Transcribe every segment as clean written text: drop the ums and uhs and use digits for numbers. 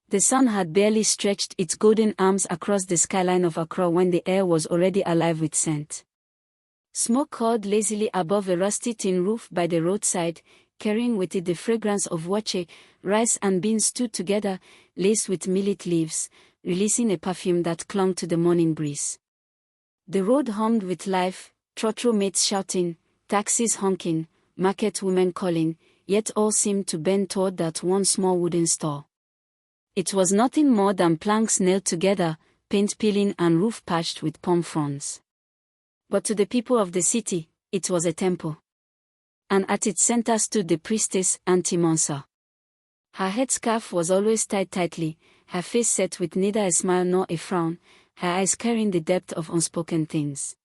The sun had barely stretched its golden arms across the skyline of Accra when the air was already alive with scent. Smoke curled lazily above a rusty tin roof by the roadside, carrying with it the fragrance of waakye. Rice and beans stewed together, laced with millet leaves, releasing a perfume that clung to the morning breeze. The road hummed with life, trotro mates shouting, taxis honking, market women calling, yet all seemed to bend toward that one small wooden store. It was nothing more than planks nailed together, paint peeling and roof patched with palm fronds. But to the people of the city, it was a temple. And at its center stood the priestess, Auntie Monsa. Her headscarf was always tied tightly, her face set with neither a smile nor a frown, her eyes carrying the depth of unspoken things.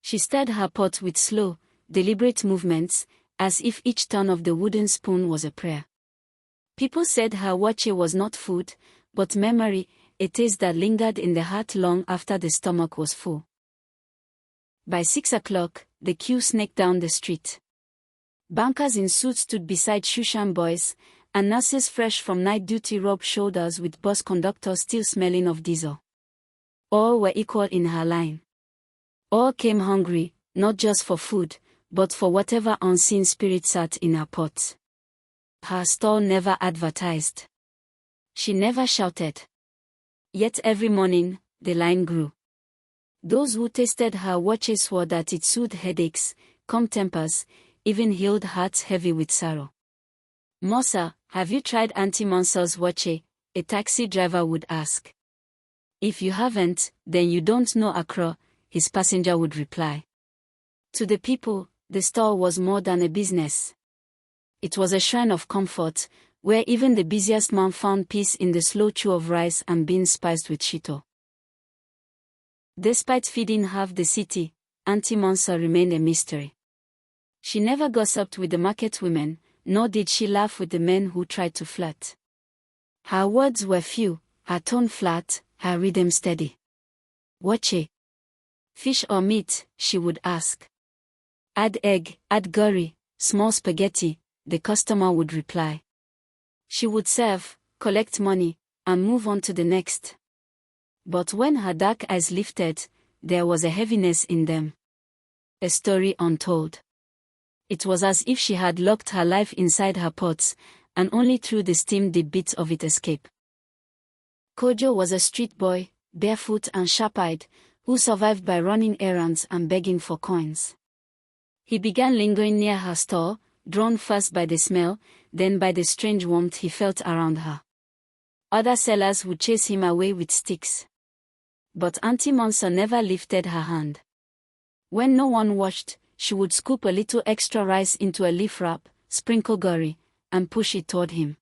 She stirred her pot with slow, deliberate movements, as if each turn of the wooden spoon was a prayer. People said her waakye was not food, but memory, a taste that lingered in the heart long after the stomach was full. By 6 o'clock, the queue snaked down the street. Bankers in suits stood beside Shushan boys, and nurses fresh from night duty rubbed shoulders with bus conductors still smelling of diesel. All were equal in her line. All came hungry, not just for food, but for whatever unseen spirit sat in her pot. Her stall never advertised. She never shouted. Yet every morning, the line grew. Those who tasted her waakye swore that it soothed headaches, calmed tempers, even healed hearts heavy with sorrow. "Mosa, have you tried Auntie Monsa's waakye?" a taxi driver would ask. "If you haven't, then you don't know Accra," his passenger would reply. To the people, the store was more than a business. It was a shrine of comfort, where even the busiest man found peace in the slow chew of rice and beans spiced with shito. Despite feeding half the city, Auntie Monsa remained a mystery. She never gossiped with the market women, nor did she laugh with the men who tried to flirt. Her words were few, her tone flat, her rhythm steady. "Waakye? Fish or meat?" she would ask. "Add egg, add curry, small spaghetti," the customer would reply. She would serve, collect money, and move on to the next. But when her dark eyes lifted, there was a heaviness in them. A story untold. It was as if she had locked her life inside her pots, and only through the steam did bits of it escape. Kojo was a street boy, barefoot and sharp-eyed, who survived by running errands and begging for coins. He began lingering near her store, drawn first by the smell, then by the strange warmth he felt around her. Other sellers would chase him away with sticks. But Auntie Monsa never lifted her hand. When no one watched, she would scoop a little extra rice into a leaf wrap, sprinkle curry, and push it toward him.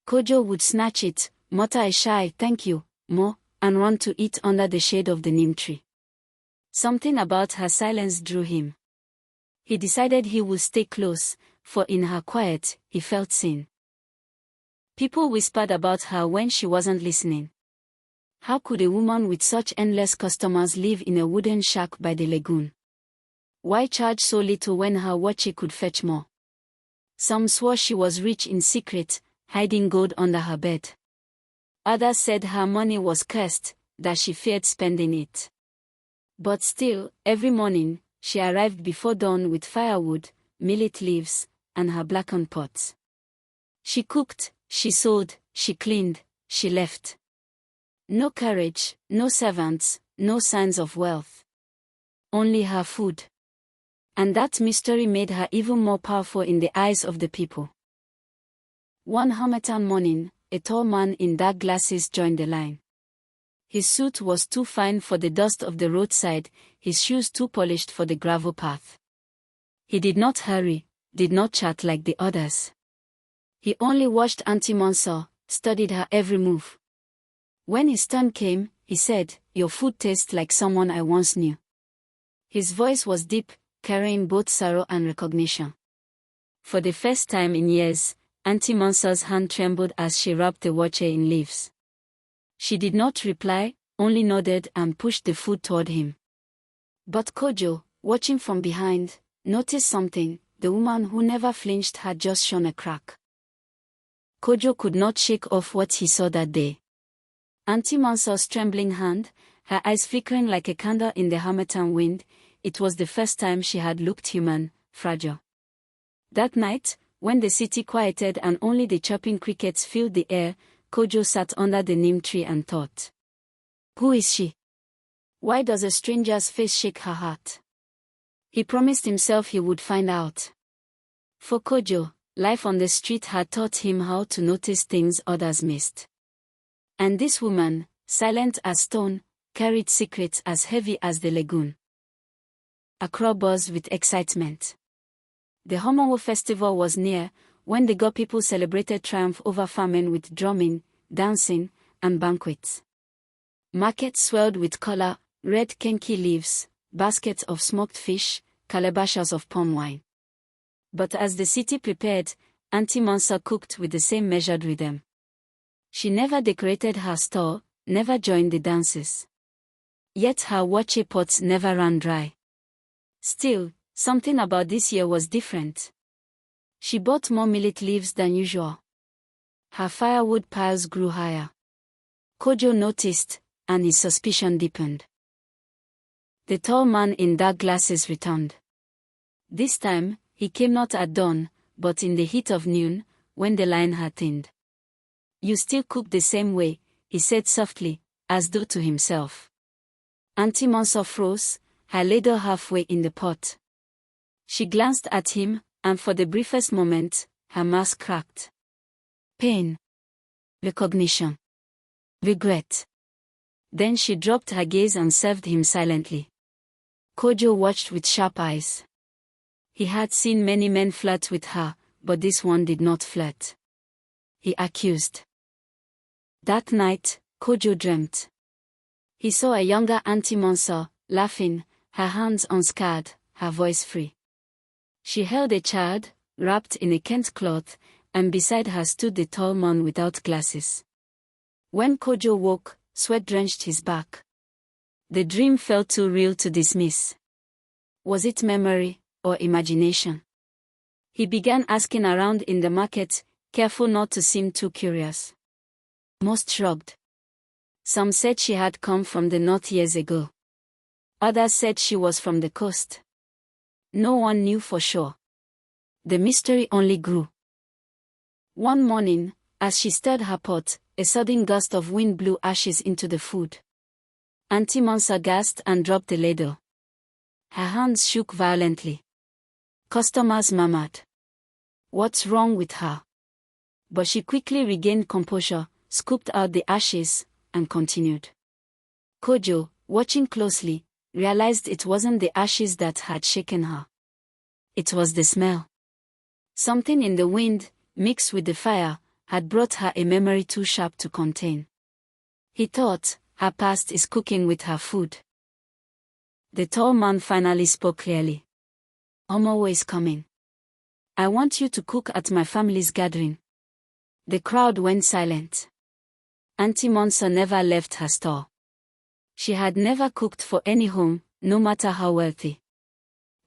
Kojo would snatch it, mutter a shy "thank you, Mo," and run to eat under the shade of the neem tree. Something about her silence drew him. He decided he would stay close, for in her quiet, he felt seen. People whispered about her when she wasn't listening. How could a woman with such endless customers live in a wooden shack by the lagoon? Why charge so little when her waakye could fetch more? Some swore she was rich in secret, hiding gold under her bed. Others said her money was cursed, that she feared spending it. But still, every morning, she arrived before dawn with firewood, millet leaves, and her blackened pots. She cooked, she sewed, she cleaned, she left. No carriage, no servants, no signs of wealth. Only her food. And that mystery made her even more powerful in the eyes of the people. One Harmattan morning, a tall man in dark glasses joined the line. His suit was too fine for the dust of the roadside, his shoes too polished for the gravel path. He did not hurry, did not chat like the others. He only watched Auntie Monsa, studied her every move. When his turn came, he said, "Your food tastes like someone I once knew." His voice was deep, carrying both sorrow and recognition. For the first time in years, Auntie Monsa's hand trembled as she wrapped the waakye in leaves. She did not reply, only nodded and pushed the food toward him. But Kojo, watching from behind, noticed something. The woman who never flinched had just shown a crack. Kojo could not shake off what he saw that day. Auntie Mansour's trembling hand, her eyes flickering like a candle in the harmattan wind, it was the first time she had looked human, fragile. That night, when the city quieted and only the chirping crickets filled the air, Kojo sat under the neem tree and thought. Who is she? Why does a stranger's face shake her heart? He promised himself he would find out. For Kojo, life on the street had taught him how to notice things others missed. And this woman, silent as stone, carried secrets as heavy as the lagoon. Accra buzzed with excitement. The Homowo festival was near, when the Go people celebrated triumph over famine with drumming, dancing, and banquets. Markets swelled with color, red kenki leaves, baskets of smoked fish, calabashes of palm wine. But as the city prepared, Auntie Mansour cooked with the same measured rhythm. She never decorated her store, never joined the dances. Yet her Waakye pots never ran dry. Still, something about this year was different. She bought more millet leaves than usual. Her firewood piles grew higher. Kojo noticed, and his suspicion deepened. The tall man in dark glasses returned. This time, he came not at dawn, but in the heat of noon, when the line had thinned. You still cook the same way, he said softly, as though to himself. Auntie Mansour froze, her ladle halfway in the pot. She glanced at him, and for the briefest moment, her mask cracked. Pain. Recognition. Regret. Then she dropped her gaze and served him silently. Kojo watched with sharp eyes. He had seen many men flirt with her, but this one did not flirt. He accused. That night, Kojo dreamt. He saw a younger Auntie Mansour, laughing, her hands unscarred, her voice free. She held a child, wrapped in a Kent cloth, and beside her stood the tall man without glasses. When Kojo woke, sweat drenched his back. The dream felt too real to dismiss. Was it memory, or imagination? He began asking around in the market, careful not to seem too curious. Most shrugged. Some said she had come from the north years ago. Others said she was from the coast. No one knew for sure. The mystery only grew. One morning, as she stirred her pot, a sudden gust of wind blew ashes into the food. Auntie Mansour gasped and dropped the ladle. Her hands shook violently. Customers murmured. What's wrong with her? But she quickly regained composure, scooped out the ashes, and continued. Kojo, watching closely, realized it wasn't the ashes that had shaken her. It was the smell. Something in the wind, mixed with the fire, had brought her a memory too sharp to contain. He thought, her past is cooking with her food. The tall man finally spoke clearly. Omowo is coming. I want you to cook at my family's gathering. The crowd went silent. Auntie Mansour never left her store. She had never cooked for any home, no matter how wealthy.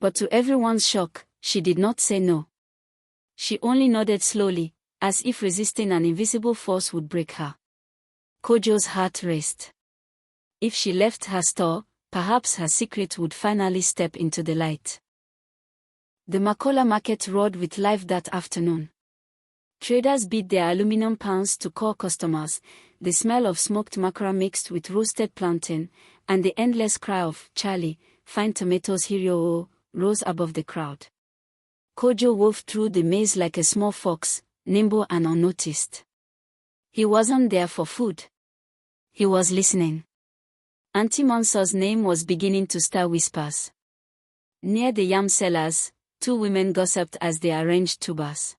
But to everyone's shock, she did not say no. She only nodded slowly, as if resisting an invisible force would break her. Kojo's heart raced. If she left her store, perhaps her secret would finally step into the light. The Makola market roared with life that afternoon. Traders beat their aluminum pans to call customers, the smell of smoked mackerel mixed with roasted plantain, and the endless cry of "Charlie, fine tomatoes hero," rose above the crowd. Kojo wove through the maze like a small fox, nimble and unnoticed. He wasn't there for food. He was listening. Auntie Mansour's name was beginning to stir whispers. Near the yam sellers, two women gossiped as they arranged tubers.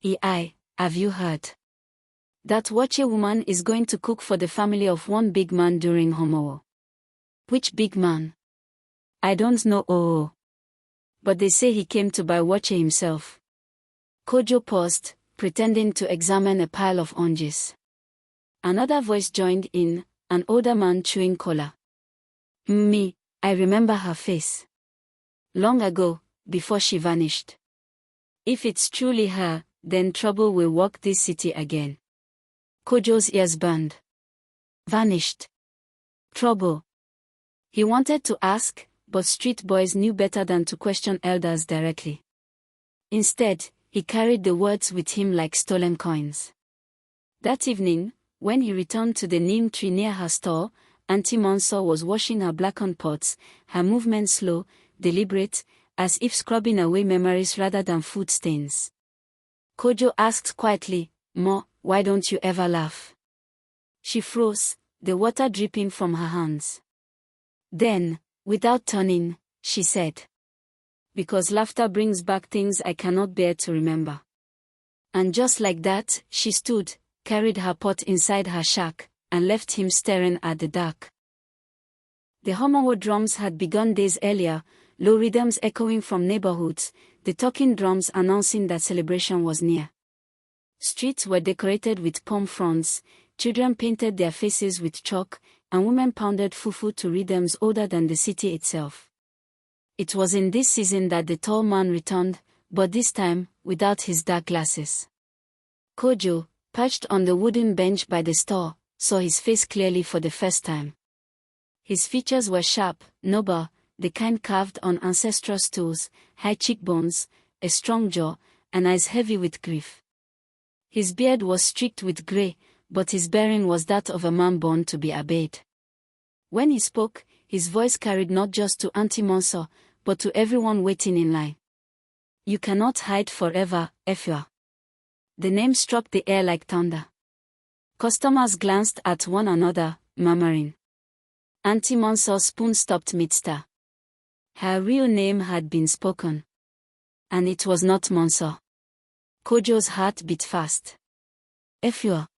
Have you heard? That Waakye woman is going to cook for the family of one big man during Homowo. Which big man? I don't know. Oh. But they say he came to buy Waakye himself. Kojo paused, pretending to examine a pile of oranges. Another voice joined in, an older man chewing cola. Me, I remember her face. Long ago, before she vanished. If it's truly her, then trouble will walk this city again. Kojo's ears burned. Vanished. Trouble. He wanted to ask, but street boys knew better than to question elders directly. Instead, he carried the words with him like stolen coins. That evening, when he returned to the neem tree near her store, Auntie Mansour was washing her blackened pots, her movement slow, deliberate, as if scrubbing away memories rather than food stains. Kojo asked quietly, "Ma, why don't you ever laugh?" She froze, the water dripping from her hands. Then, without turning, she said, "Because laughter brings back things I cannot bear to remember." And just like that, she stood, carried her pot inside her shack, and left him staring at the dark. The Homowo drums had begun days earlier, low rhythms echoing from neighborhoods, the talking drums announcing that celebration was near. Streets were decorated with palm fronds, children painted their faces with chalk, and women pounded fufu to rhythms older than the city itself. It was in this season that the tall man returned, but this time, without his dark glasses. Kojo, perched on the wooden bench by the store, saw his face clearly for the first time. His features were sharp, noble, the kind carved on ancestral stools, high cheekbones, a strong jaw, and eyes heavy with grief. His beard was streaked with grey, but his bearing was that of a man born to be obeyed. When he spoke, his voice carried not just to Auntie Mansour, but to everyone waiting in line. "You cannot hide forever, Efua." The name struck the air like thunder. Customers glanced at one another, murmuring. Auntie Mansour's spoon stopped mid-stir. Her real name had been spoken. And it was not Mansour. Kojo's heart beat fast. Efua.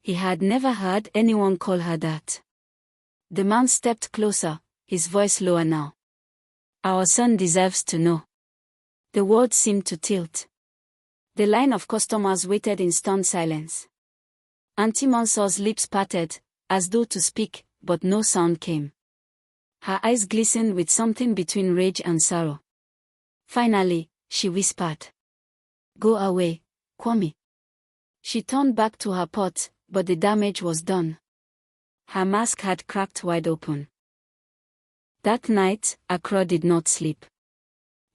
He had never heard anyone call her that. The man stepped closer, his voice lower now. "Our son deserves to know." The words seemed to tilt. The line of customers waited in stunned silence. Auntie Mansour's lips parted, as though to speak, but no sound came. Her eyes glistened with something between rage and sorrow. Finally, she whispered, "Go away, Kwame." She turned back to her pot, but the damage was done. Her mask had cracked wide open. That night, Accra did not sleep.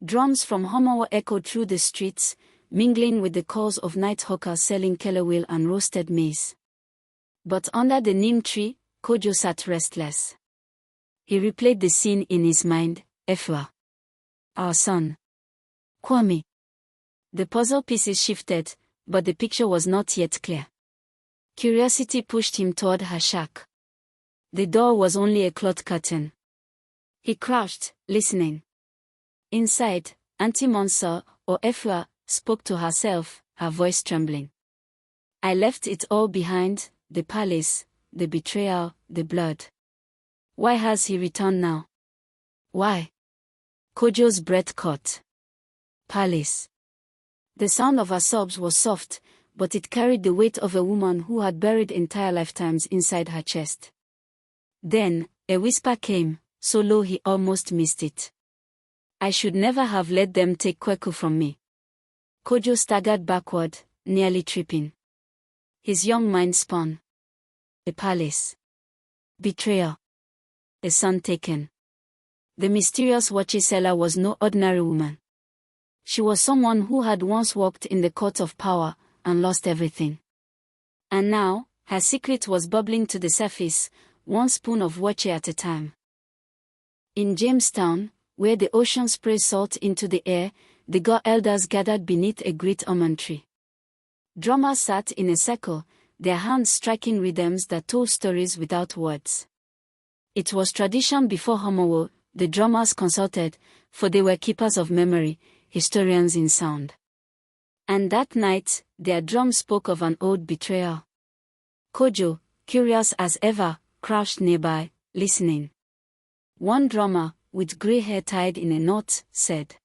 Drums from Homowo echoed through the streets, mingling with the calls of night hawkers selling kelewil and roasted maize. But under the neem tree, Kojo sat restless. He replayed the scene in his mind. Efua. Our son. Kwame. The puzzle pieces shifted, but the picture was not yet clear. Curiosity pushed him toward her shack. The door was only a cloth curtain. He crouched, listening. Inside, Auntie Mansour, or Efua, spoke to herself, her voice trembling. "I left it all behind, the palace, the betrayal, the blood. Why has he returned now? Why?" Kojo's breath caught. Palace. The sound of her sobs was soft, but it carried the weight of a woman who had buried entire lifetimes inside her chest. Then, a whisper came, so low he almost missed it. "I should never have let them take Kweku from me." Kojo staggered backward, nearly tripping. His young mind spun. A palace. Betrayal. A son taken. The mysterious Waakye seller was no ordinary woman. She was someone who had once walked in the court of power, and lost everything. And now, her secret was bubbling to the surface, one spoon of Waakye at a time. In Jamestown, where the ocean sprays salt into the air, the Go elders gathered beneath a great almond tree. Drummers sat in a circle, their hands striking rhythms that told stories without words. It was tradition before Homowo, the drummers consulted, for they were keepers of memory, historians in sound. And that night, their drum spoke of an old betrayal. Kojo, curious as ever, crouched nearby, listening. One drummer, with grey hair tied in a knot, said,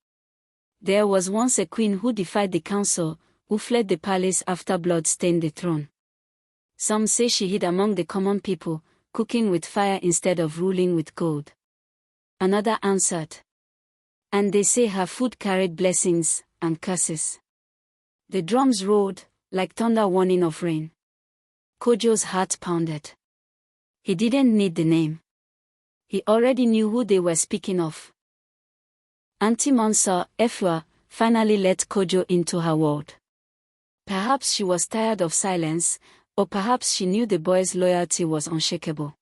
"There was once a queen who defied the council, who fled the palace after blood stained the throne. Some say she hid among the common people, cooking with fire instead of ruling with gold." Another answered, "And they say her food carried blessings and curses." The drums roared, like thunder warning of rain. Kojo's heart pounded. He didn't need the name. He already knew who they were speaking of. Auntie Mansa, Efua, finally let Kojo into her world. Perhaps she was tired of silence, or perhaps she knew the boy's loyalty was unshakable.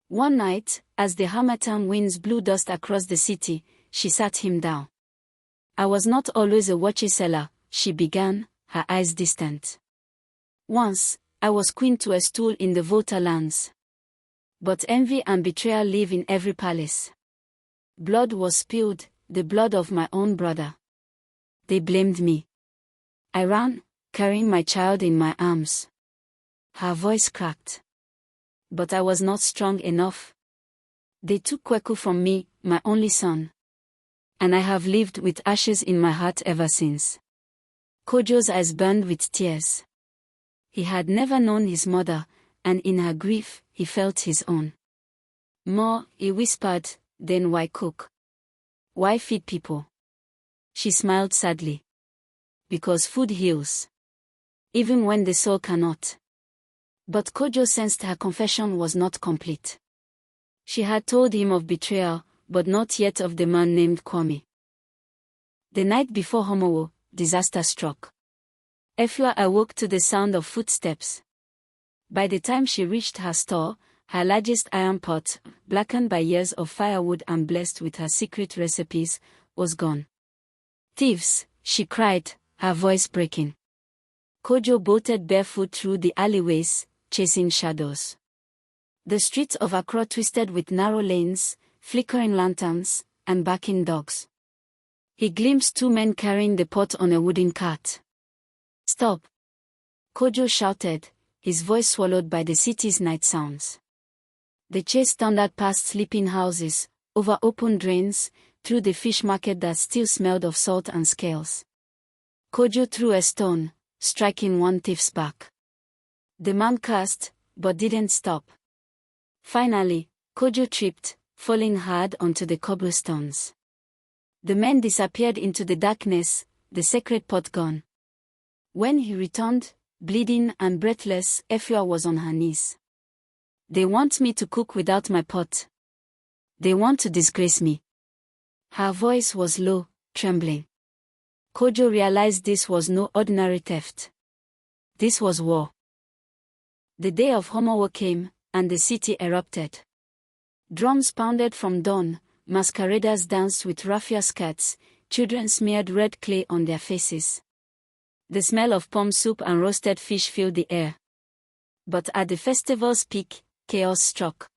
One night, as the harmattan winds blew dust across the city, she sat him down. "I was not always a Waakye seller," she began, her eyes distant. "Once, I was queen to a stool in the Volta lands. But envy and betrayal live in every palace. Blood was spilled, the blood of my own brother. They blamed me. I ran, carrying my child in my arms." Her voice cracked. "But I was not strong enough. They took Kweku from me, my only son. And I have lived with ashes in my heart ever since." Kojo's eyes burned with tears. He had never known his mother, and in her grief, he felt his own. "More," he whispered, "then why cook? Why feed people?" She smiled sadly. "Because food heals. Even when the soul cannot." But Kojo sensed her confession was not complete. She had told him of betrayal, but not yet of the man named Kwame. The night before Homowo, disaster struck. Efua awoke to the sound of footsteps. By the time she reached her store, her largest iron pot, blackened by years of firewood and blessed with her secret recipes, was gone. "Thieves!" she cried, her voice breaking. Kojo bolted barefoot through the alleyways, chasing shadows. The streets of Accra twisted with narrow lanes, flickering lanterns, and barking dogs. He glimpsed two men carrying the pot on a wooden cart. "Stop!" Kojo shouted, his voice swallowed by the city's night sounds. The chase thundered past sleeping houses, over open drains, through the fish market that still smelled of salt and scales. Kojo threw a stone, striking one thief's back. The man cursed, but didn't stop. Finally, Kojo tripped, falling hard onto the cobblestones. The men disappeared into the darkness, the sacred pot gone. When he returned, bleeding and breathless, Efua was on her knees. "They want me to cook without my pot. They want to disgrace me." Her voice was low, trembling. Kojo realized this was no ordinary theft. This was war. The day of Homowo came, and the city erupted. Drums pounded from dawn, masqueraders danced with raffia skirts, children smeared red clay on their faces. The smell of palm soup and roasted fish filled the air. But at the festival's peak, chaos struck.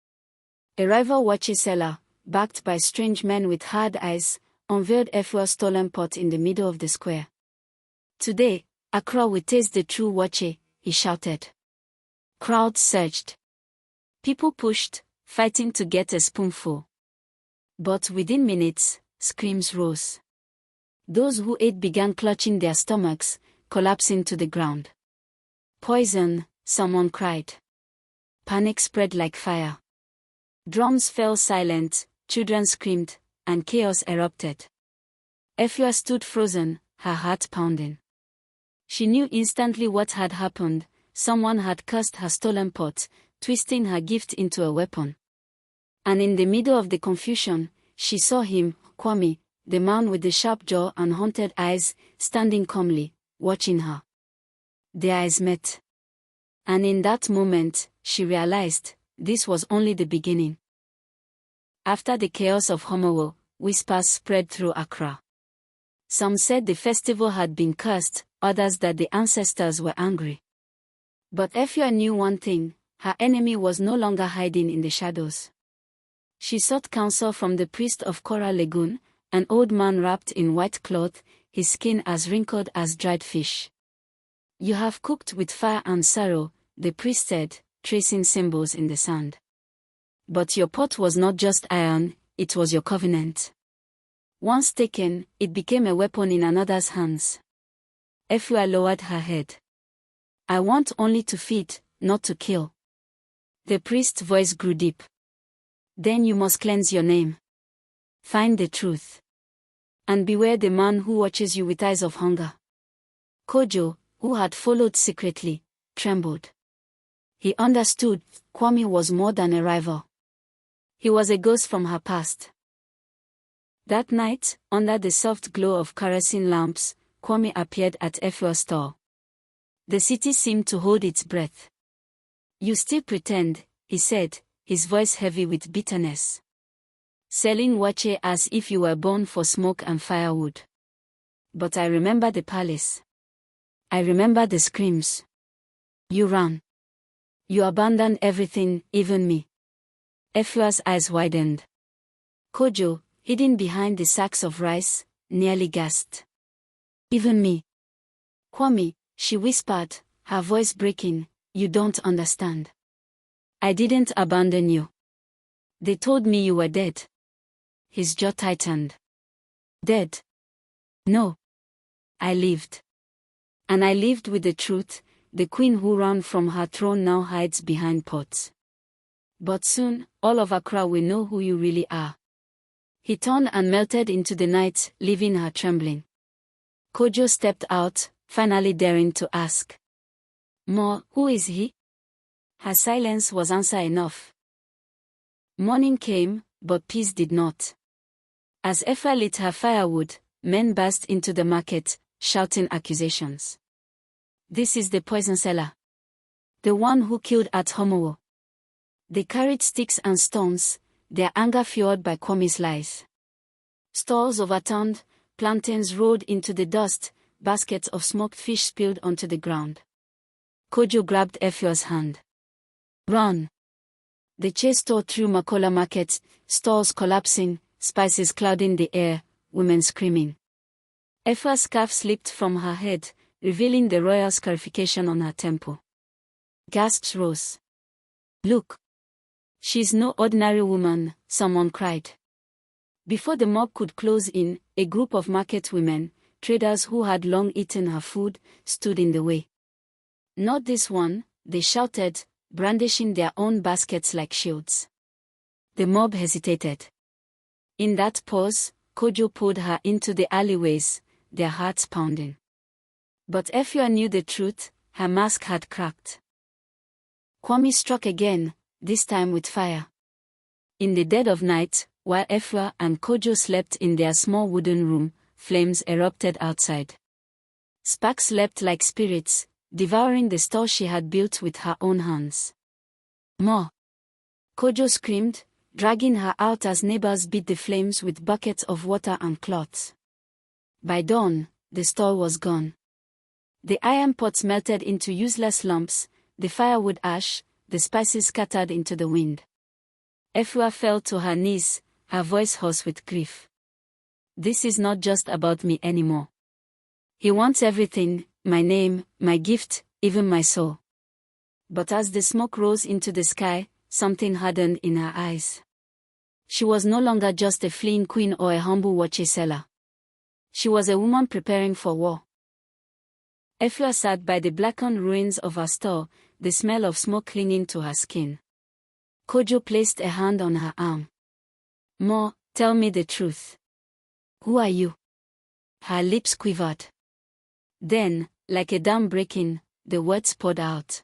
A rival Waakye seller, backed by strange men with hard eyes, unveiled Efua's stolen pot in the middle of the square. "Today, Accra will taste the true Waakye," he shouted. Crowds surged. People pushed, fighting to get a spoonful. But within minutes, screams rose. Those who ate began clutching their stomachs, collapsing to the ground. "Poison," someone cried. Panic spread like fire. Drums fell silent, children screamed, and chaos erupted. Efua stood frozen, her heart pounding. She knew instantly what had happened. Someone had cursed her stolen pot, twisting her gift into a weapon. And in the middle of the confusion, she saw him, Kwame, the man with the sharp jaw and haunted eyes, standing calmly, watching her. Their eyes met. And in that moment, she realized, this was only the beginning. After the chaos of Homowo, whispers spread through Accra. Some said the festival had been cursed, others that the ancestors were angry. But Efua knew one thing, her enemy was no longer hiding in the shadows. She sought counsel from the priest of Kora Lagoon, an old man wrapped in white cloth, his skin as wrinkled as dried fish. "You have cooked with fire and sorrow," the priest said, tracing symbols in the sand. "But your pot was not just iron, it was your covenant. Once taken, it became a weapon in another's hands." Efua lowered her head. "I want only to feed, not to kill." The priest's voice grew deep. "Then you must cleanse your name. Find the truth. And beware the man who watches you with eyes of hunger." Kojo, who had followed secretly, trembled. He understood, Kwame was more than a rival. He was a ghost from her past. That night, under the soft glow of kerosene lamps, Kwame appeared at Efua's store. The city seemed to hold its breath. "You still pretend," he said, his voice heavy with bitterness. "Selling Waakye as if you were born for smoke and firewood. But I remember the palace. I remember the screams. You ran. You abandoned everything, even me." Efua's eyes widened. Kojo, hidden behind the sacks of rice, nearly gasped. "Even me." "Kwame," she whispered, her voice breaking, "you don't understand. I didn't abandon you. They told me you were dead." His jaw tightened. "Dead? No. I lived. And I lived with the truth. The queen who ran from her throne now hides behind pots. But soon, all of Accra will know who you really are." He turned and melted into the night, leaving her trembling. Kojo stepped out, finally daring to ask, "More, who is he?" Her silence was answer enough. Morning came, but peace did not. As Efua lit her firewood, men burst into the market, shouting accusations. "This is the poison seller. The one who killed at Homowo." They carried sticks and stones, their anger fueled by Kwame's lies. Stalls overturned, plantains rolled into the dust, baskets of smoked fish spilled onto the ground. Kojo grabbed Efua's hand. "Run!" The chase tore through Makola Market, stalls collapsing, spices clouding the air, women screaming. Efua's scarf slipped from her head, revealing the royal scarification on her temple. Gasps rose. "Look! She's no ordinary woman," someone cried. Before the mob could close in, a group of market women, traders who had long eaten her food, stood in the way. "Not this one," they shouted, brandishing their own baskets like shields. The mob hesitated. In that pause, Kojo pulled her into the alleyways, their hearts pounding. But Efua knew the truth, her mask had cracked. Kwame struck again, this time with fire. In the dead of night, while Efua and Kojo slept in their small wooden room, flames erupted outside. Sparks leapt like spirits, devouring the store she had built with her own hands. "More!" Kojo screamed, dragging her out as neighbors beat the flames with buckets of water and cloths. By dawn, the store was gone. The iron pots melted into useless lumps, the firewood ash, the spices scattered into the wind. Efua fell to her knees, her voice hoarse with grief. "This is not just about me anymore. He wants everything, my name, my gift, even my soul." But as the smoke rose into the sky, something hardened in her eyes. She was no longer just a fleeing queen or a humble Waakye seller. She was a woman preparing for war. Efua sat by the blackened ruins of her store, the smell of smoke clinging to her skin. Kojo placed a hand on her arm. "More, tell me the truth. Who are you?" Her lips quivered. Then, like a dam breaking, the words poured out.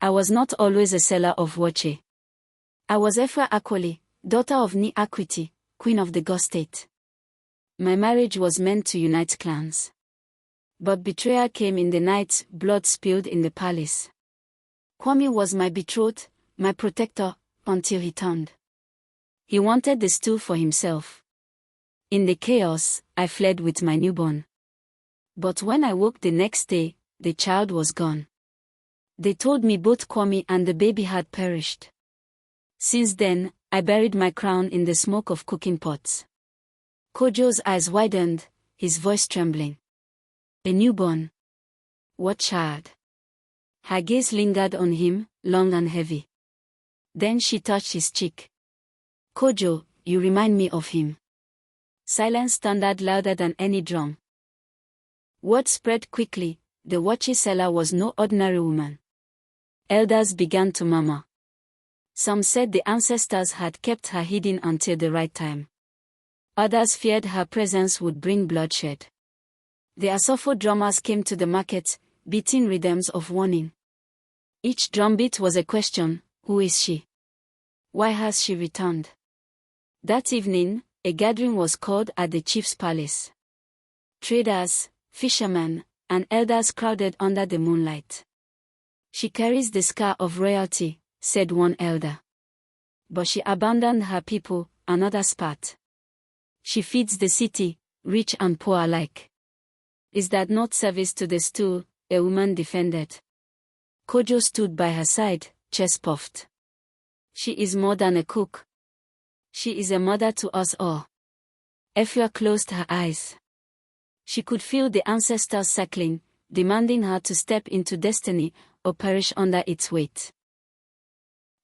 "I was not always a seller of Waakye. I was Efua Akwoli, daughter of Ni Akwiti, queen of the Ghost State. My marriage was meant to unite clans. But betrayal came in the night, blood spilled in the palace. Kwame was my betrothed, my protector, until he turned. He wanted the stool for himself. In the chaos, I fled with my newborn. But when I woke the next day, the child was gone. They told me both Kwame and the baby had perished. Since then, I buried my crown in the smoke of cooking pots." Kojo's eyes widened, his voice trembling. "A newborn? What child?" Her gaze lingered on him, long and heavy. Then she touched his cheek. "Kojo, you remind me of him." Silence thundered louder than any drum. Word spread quickly, the Waakye seller was no ordinary woman. Elders began to murmur. Some said the ancestors had kept her hidden until the right time. Others feared her presence would bring bloodshed. The Asofo drummers came to the market, beating rhythms of warning. Each drumbeat was a question: who is she? Why has she returned? That evening, a gathering was called at the chief's palace. Traders, fishermen, and elders crowded under the moonlight. "She carries the scar of royalty," said one elder. "But she abandoned her people," another spat. "She feeds the city, rich and poor alike." "Is that not service to the stool?" a woman defended. Kojo stood by her side, chest puffed. "She is more than a cook. She is a mother to us all." Efua closed her eyes. She could feel the ancestors circling, demanding her to step into destiny or perish under its weight.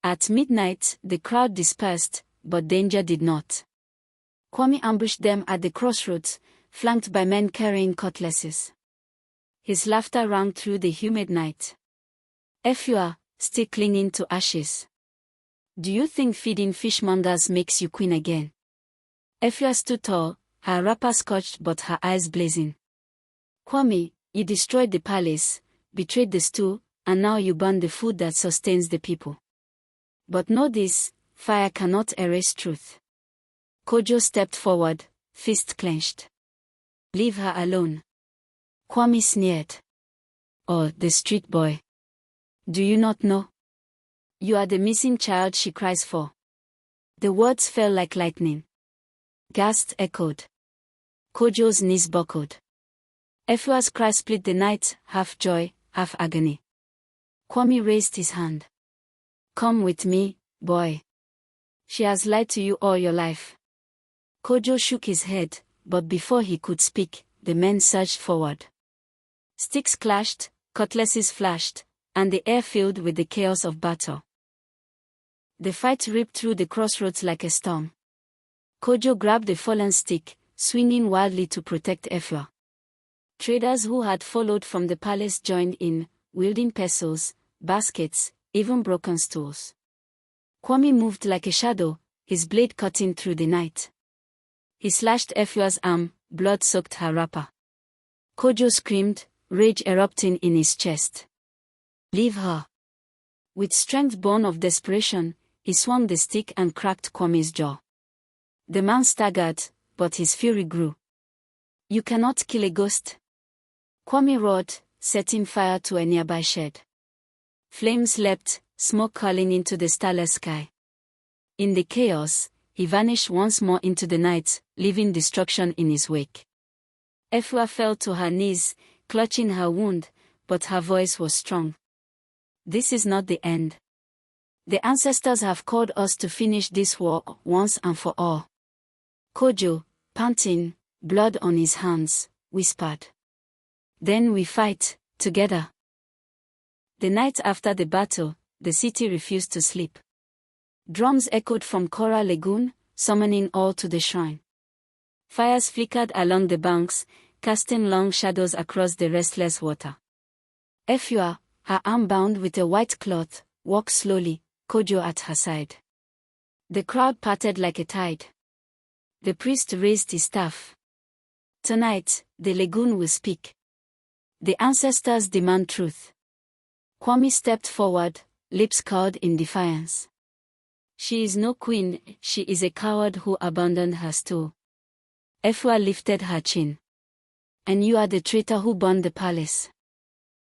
At midnight, the crowd dispersed, but danger did not. Kwame ambushed them at the crossroads, flanked by men carrying cutlasses. His laughter rang through the humid night. "Efua, still clinging to ashes. Do you think feeding fishmongers makes you queen again?" Efua stood tall, her wrapper scorched but her eyes blazing. "Kwame, you destroyed the palace, betrayed the stool, and now you burn the food that sustains the people. But know this, fire cannot erase truth." Kojo stepped forward, fist clenched. "Leave her alone." Kwame sneered. "Oh, the street boy. Do you not know? You are the missing child she cries for." The words fell like lightning. Gasps echoed. Kojo's knees buckled. Efua's cry split the night, half joy, half agony. Kwame raised his hand. "Come with me, boy. She has lied to you all your life." Kojo shook his head, but before he could speak, the men surged forward. Sticks clashed, cutlasses flashed, and the air filled with the chaos of battle. The fight ripped through the crossroads like a storm. Kojo grabbed the fallen stick, swinging wildly to protect Efua. Traders who had followed from the palace joined in, wielding pestles, baskets, even broken stools. Kwame moved like a shadow, his blade cutting through the night. He slashed Efua's arm, blood soaked her wrapper. Kojo screamed, rage erupting in his chest. "Leave her." With strength born of desperation, he swung the stick and cracked Kwame's jaw. The man staggered, but his fury grew. "You cannot kill a ghost." Kwame roared, setting fire to a nearby shed. Flames leapt, smoke curling into the starless sky. In the chaos, he vanished once more into the night, leaving destruction in his wake. Efua fell to her knees, clutching her wound, but her voice was strong. "This is not the end. The ancestors have called us to finish this war once and for all." Kojo, panting, blood on his hands, whispered. "Then we fight, together." The night after the battle, the city refused to sleep. Drums echoed from Kora Lagoon, summoning all to the shrine. Fires flickered along the banks, casting long shadows across the restless water. Efua, her arm bound with a white cloth, walked slowly, Kojo at her side. The crowd parted like a tide. The priest raised his staff. "Tonight, the lagoon will speak. The ancestors demand truth." Kwame stepped forward, lips curled in defiance. "She is no queen, she is a coward who abandoned her stool." Efua lifted her chin. "And you are the traitor who burned the palace.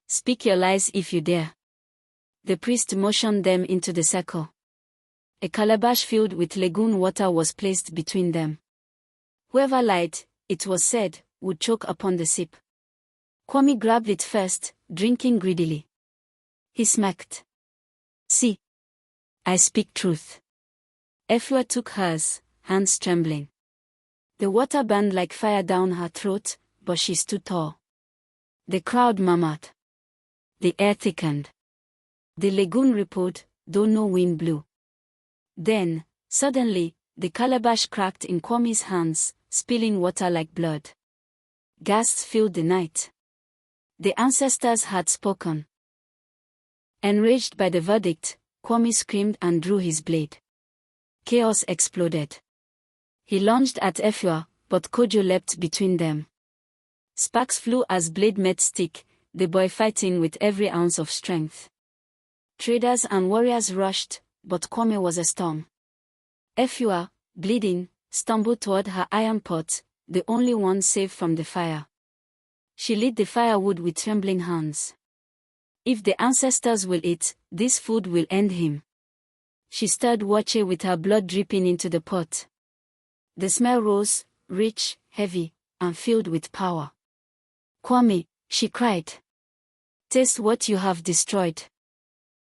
Speak your lies if you dare." The priest motioned them into the circle. A calabash filled with lagoon water was placed between them. Whoever lied, it was said, would choke upon the sip. Kwame grabbed it first, drinking greedily. He smacked. "See. I speak truth." Efua took hers, hands trembling. The water burned like fire down her throat, but she stood tall. The crowd murmured. The air thickened. The lagoon rippled, though no wind blew. Then, suddenly, the calabash cracked in Kwame's hands, spilling water like blood. Gasps filled the night. The ancestors had spoken. Enraged by the verdict, Kwame screamed and drew his blade. Chaos exploded. He lunged at Efua, but Kojo leapt between them. Sparks flew as blade met stick, the boy fighting with every ounce of strength. Traders and warriors rushed, but Kwame was a storm. Efua, bleeding, stumbled toward her iron pot, the only one safe from the fire. She lit the firewood with trembling hands. If the ancestors will eat, this food will end him. She stirred Waakye with her blood dripping into the pot. The smell rose, rich, heavy, and filled with power. Kwame, she cried. Taste what you have destroyed.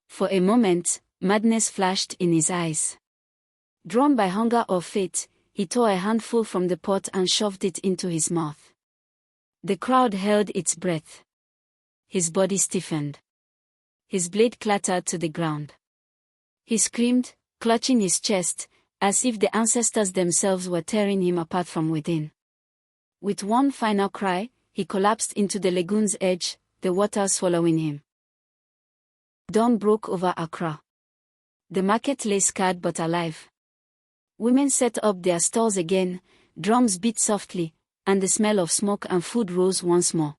For a moment, madness flashed in his eyes. Drawn by hunger or fate, he tore a handful from the pot and shoved it into his mouth. The crowd held its breath. His body stiffened. His blade clattered to the ground. He screamed, clutching his chest, as if the ancestors themselves were tearing him apart from within. With one final cry, he collapsed into the lagoon's edge, the water swallowing him. Dawn broke over Accra. The market lay scarred but alive. Women set up their stalls again, drums beat softly, and the smell of smoke and food rose once more.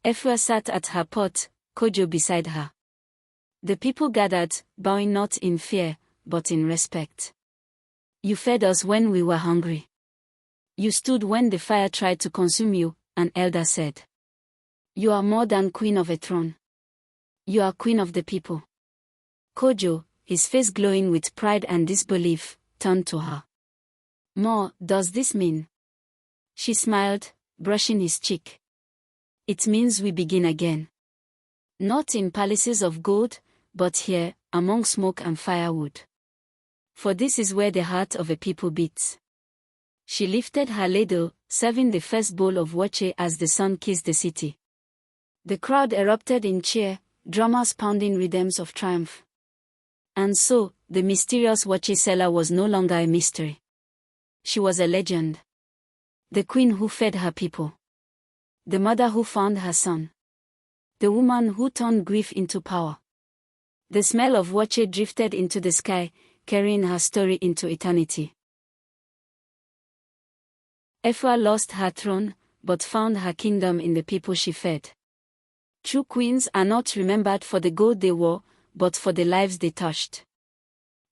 Efua sat at her pot, Kojo beside her. The people gathered, bowing not in fear, but in respect. You fed us when we were hungry. You stood when the fire tried to consume you, an elder said. You are more than queen of a throne. You are queen of the people. Kojo, his face glowing with pride and disbelief, turned to her. More, does this mean? She smiled, brushing his cheek. It means we begin again. Not in palaces of gold, but here, among smoke and firewood. For this is where the heart of a people beats. She lifted her ladle, serving the first bowl of Waakye as the sun kissed the city. The crowd erupted in cheer, drummers pounding rhythms of triumph. And so, the mysterious Waakye seller was no longer a mystery. She was a legend. The queen who fed her people. The mother who found her son. The woman who turned grief into power. The smell of Waakye drifted into the sky, carrying her story into eternity. Efua lost her throne, but found her kingdom in the people she fed. True queens are not remembered for the gold they wore, but for the lives they touched.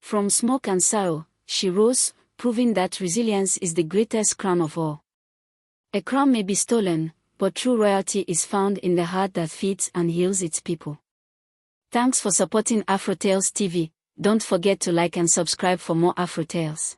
From smoke and sorrow, she rose, proving that resilience is the greatest crown of all. A crown may be stolen, but true royalty is found in the heart that feeds and heals its people. Thanks for supporting Afro Tales TV. Don't forget to like and subscribe for more Afro Tales.